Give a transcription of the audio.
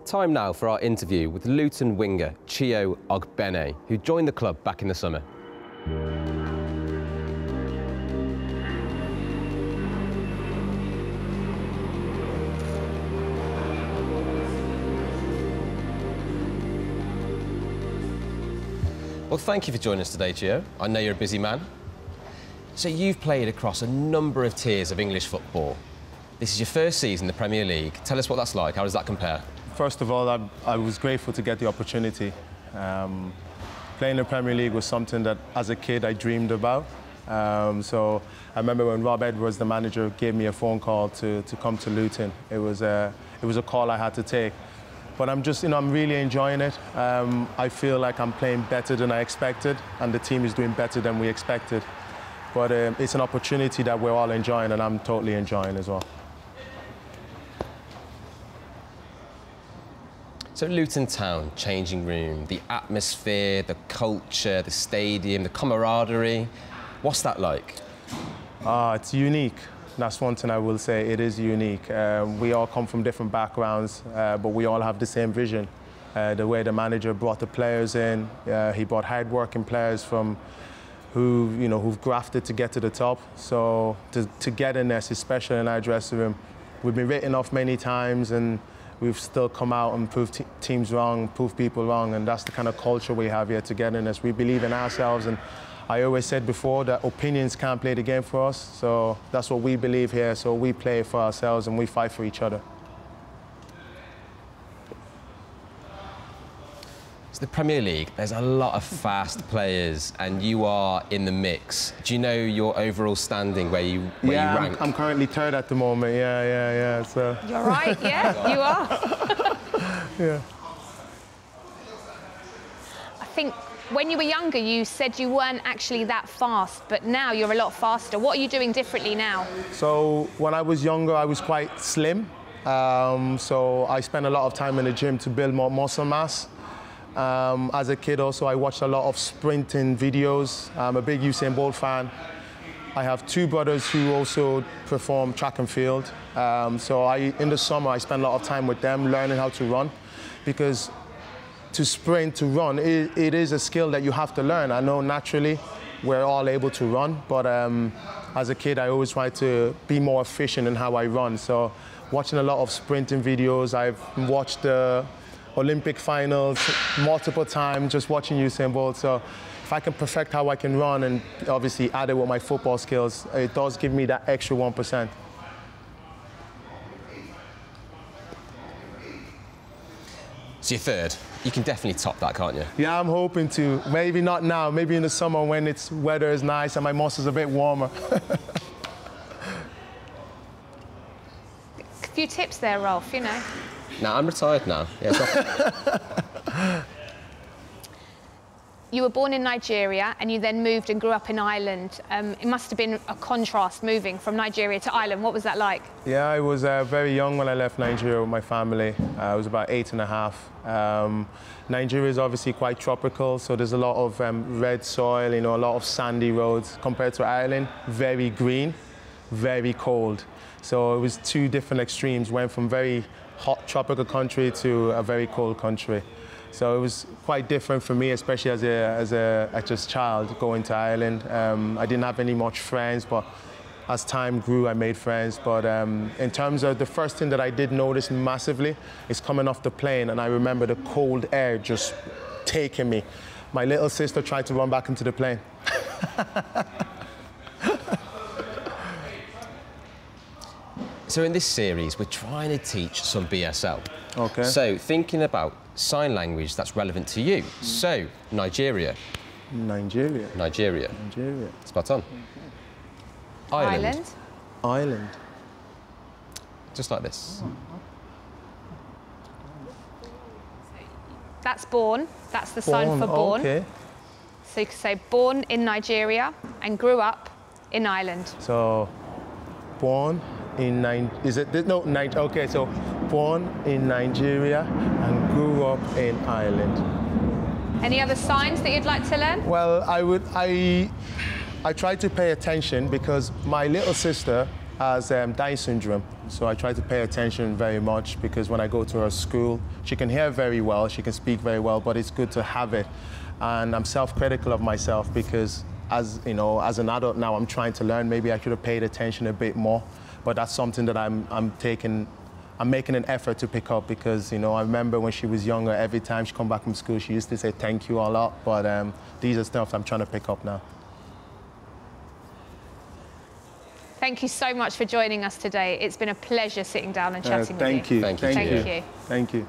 Time now for our interview with Luton winger Chiedozie Ogbene, who joined the club back in the summer. Well, thank you for joining us today, Chio. I know you're a busy man. So you've played across a number of tiers of English football. This is your first season in the Premier League. Tell us what that's like. How does that compare? First of all, I was grateful to get the opportunity. Playing the Premier League was something that, as a kid, I dreamed about. So I remember when Rob Edwards, the manager, gave me a phone call to come to Luton. It was a call I had to take. But I'm really enjoying it. I feel like I'm playing better than I expected, and the team is doing better than we expected. But it's an opportunity that we're all enjoying, and I'm totally enjoying as well. So Luton Town, changing room, the atmosphere, the culture, the stadium, the camaraderie, what's that like? It's unique. That's one thing I will say. It is unique. We all come from different backgrounds, but we all have the same vision. The way the manager brought the players in, he brought hard-working players from who've grafted to get to the top. So togetherness, especially in our dressing room, we've been written off many times, and we've still come out and proved teams wrong, proved people wrong, and that's the kind of culture we have here, togetherness. We believe in ourselves, and I always said before that opinions can't play the game for us, so that's what we believe here. So we play for ourselves and we fight for each other. So the Premier League, there's a lot of fast players, and you are in the mix. Do you know your overall standing, where you rank? I'm currently third at the moment. Yeah. So. You're right. Yeah, you are. Yeah. I think when you were younger, you said you weren't actually that fast, but now you're a lot faster. What are you doing differently now? So when I was younger, I was quite slim. So I spent a lot of time in the gym to build more muscle mass. As a kid also, I watched a lot of sprinting videos. I'm a big Usain Bolt fan. I have two brothers who also perform track and field. So in the summer, I spend a lot of time with them learning how to run, because to sprint, to run, it is a skill that you have to learn. I know naturally we're all able to run, but as a kid, I always try to be more efficient in how I run. So watching a lot of sprinting videos, I've watched the Olympic finals multiple times, just watching Usain Bolt. So if I can perfect how I can run and obviously add it with my football skills, it does give me that extra 1%. So you're third. You can definitely top that, can't you? Yeah, I'm hoping to. Maybe not now. Maybe in the summer when weather is nice and my muscles are a bit warmer. A few tips there, Rolf, No, I'm retired now. Yeah, You were born in Nigeria and you then moved and grew up in Ireland. It must have been a contrast moving from Nigeria to Ireland. What was that like? Yeah, I was very young when I left Nigeria with my family. I was about 8.5. Nigeria is obviously quite tropical, so there's a lot of red soil, a lot of sandy roads. Compared to Ireland, very green, very cold. So it was two different extremes, went from very hot tropical country to a very cold country. So it was quite different for me, especially as a child going to Ireland. I didn't have any much friends, but as time grew, I made friends. But in terms of the first thing that I did notice massively is coming off the plane, and I remember the cold air just taking me. My little sister tried to run back into the plane. So in this series, we're trying to teach some BSL. Okay. So thinking about sign language that's relevant to you. So Nigeria. Nigeria. Nigeria. Nigeria. Spot on. Okay. Ireland. Ireland. Just like this. That's born. That's the sign for born. Okay. So you could say born in Nigeria and grew up in Ireland. So born in okay, so born in Nigeria and grew up in Ireland. Any other signs that you'd like to learn? Well, I try to pay attention because my little sister has Down syndrome. So I try to pay attention very much because when I go to her school, she can hear very well, she can speak very well, but it's good to have it. And I'm self-critical of myself because as you know, as an adult now, I'm trying to learn. Maybe I should have paid attention a bit more, but that's something that I'm making an effort to pick up because, you know, I remember when she was younger, every time she come back from school, she used to say thank you a lot, but these are stuff I'm trying to pick up now. Thank you so much for joining us today. It's been a pleasure sitting down and chatting with you. Thank you. Thank you. Thank you. Thank you.